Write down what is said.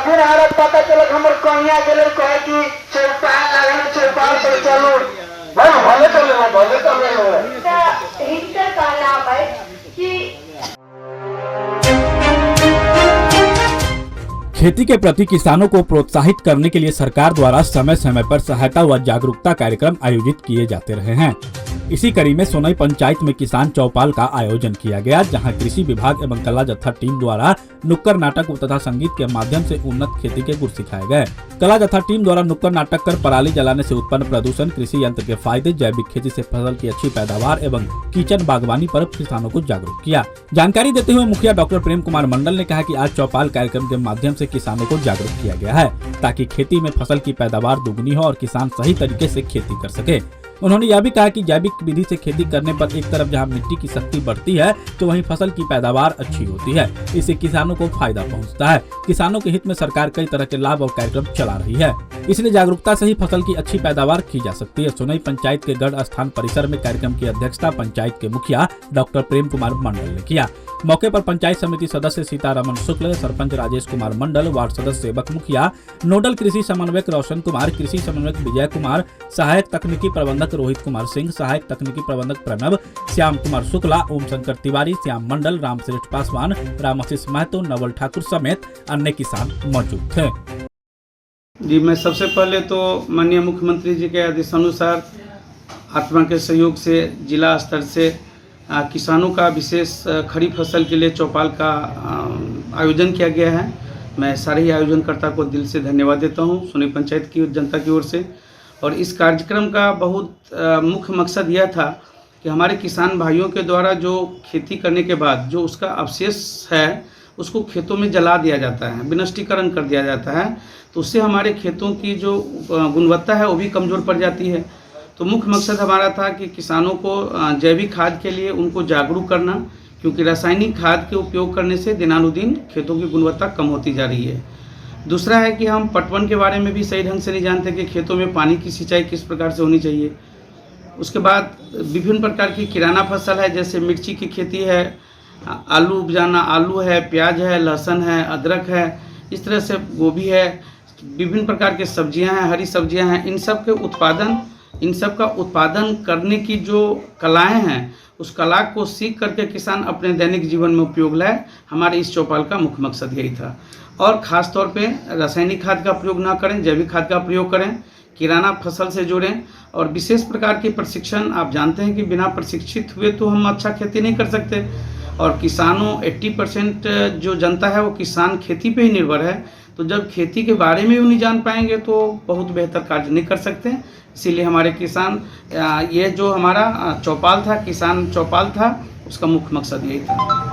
फिर हमारा पता चलक हमर कन्या गेले कहे कि चौपाल लागल चौपाल पर चलो भाई भले चले हिंकर कहना है कि खेती के प्रति किसानों को प्रोत्साहित करने के लिए सरकार द्वारा समय समय पर सहायता व जागरूकता कार्यक्रम आयोजित किए जाते रहे हैं। इसी कड़ी में सोनई पंचायत में किसान चौपाल का आयोजन किया गया, जहां कृषि विभाग एवं कला जत्था टीम द्वारा नुक्कड़ नाटक तथा संगीत के माध्यम से उन्नत खेती के गुर सिखाए गए। कला जत्था टीम द्वारा नुक्कड़ नाटक कर पराली जलाने से उत्पन्न प्रदूषण, कृषि यंत्र के फायदे, जैविक खेती से फसल की अच्छी पैदावार एवं किचन बागवानी पर किसानों को जागरूक किया। जानकारी देते हुए मुखिया डॉक्टर प्रेम कुमार मंडल ने कहा कि आज चौपाल कार्यक्रम के माध्यम से किसानों को जागरूक किया गया है, ताकि खेती में फसल की पैदावार दुगनी हो और किसान सही तरीके से खेती कर सके। उन्होंने यह भी कहा कि जैविक विधि से खेती करने पर एक तरफ जहां मिट्टी की शक्ति बढ़ती है तो वहीं फसल की पैदावार अच्छी होती है। इससे किसानों को फायदा पहुंचता है। किसानों के हित में सरकार कई तरह के लाभ और कार्यक्रम चला रही है, इसलिए जागरूकता से ही फसल की अच्छी पैदावार की जा सकती है। सोनई पंचायत के गढ़ स्थान परिसर में कार्यक्रम की अध्यक्षता पंचायत के मुखिया डॉक्टर प्रेम कुमार मंडल ने किया। मौके पर पंचायत समिति सदस्य सीतारमन शुक्ल, सरपंच राजेश कुमार मंडल, वार्ड सदस्य सेवक मुखिया, नोडल कृषि समन्वयक रोशन कुमार, कृषि समन्वयक विजय कुमार, सहायक तकनीकी प्रबंधक रोहित कुमार सिंह, सहायक तकनीकी प्रबंधक प्रणव, श्याम कुमार शुक्ला, ओम शंकर तिवारी, श्याम मंडल, रामश्रेष्ठ पासवान, रामाशीष महतो, नवल ठाकुर समेत अन्य किसान मौजूद थे। जी, मैं सबसे पहले तो माननीय मुख्यमंत्री जी के आदेशानुसार आत्मा के सहयोग से जिला स्तर से किसानों का विशेष खरीफ फसल के लिए चौपाल का आयोजन किया गया है। मैं सारे ही आयोजनकर्ता को दिल से धन्यवाद देता हूं सोनई पंचायत की जनता की ओर से। और इस कार्यक्रम का बहुत मुख्य मकसद यह था कि हमारे किसान भाइयों के द्वारा जो खेती करने के बाद जो उसका अवशेष है उसको खेतों में जला दिया जाता है, विनष्टीकरण कर दिया जाता है, तो उससे हमारे खेतों की जो गुणवत्ता है वो भी कमज़ोर पड़ जाती है। तो मुख्य मकसद हमारा था कि किसानों को जैविक खाद के लिए उनको जागरूक करना, क्योंकि रासायनिक खाद के उपयोग करने से दिनानुदिन खेतों की गुणवत्ता कम होती जा रही है। दूसरा है कि हम पटवन के बारे में भी सही ढंग से नहीं जानते कि खेतों में पानी की सिंचाई किस प्रकार से होनी चाहिए। उसके बाद विभिन्न प्रकार की किराना फसल है, जैसे मिर्ची की खेती है, आलू उपजाना, आलू है, प्याज है, लहसुन है, अदरक है, इस तरह से गोभी है, विभिन्न प्रकार के सब्जियां हैं, हरी सब्जियां हैं। इन सब का उत्पादन करने की जो कलाएं हैं उस कला को सीख करके किसान अपने दैनिक जीवन में उपयोग लाए। हमारे इस चौपाल का मुख्य मकसद यही था। और ख़ास तौर पे रासायनिक खाद का प्रयोग ना करें, जैविक खाद का प्रयोग करें, किराना फसल से जोड़ें। और विशेष प्रकार के प्रशिक्षण, आप जानते हैं कि बिना प्रशिक्षित हुए तो हम अच्छा खेती नहीं कर सकते। और किसानों 80% जो जनता है वो किसान खेती पे ही निर्भर है, तो जब खेती के बारे में भी नहीं जान पाएंगे तो बहुत बेहतर कार्य नहीं कर सकते। इसीलिए हमारे किसान, ये जो हमारा चौपाल था, किसान चौपाल था, उसका मुख्य मकसद यही था।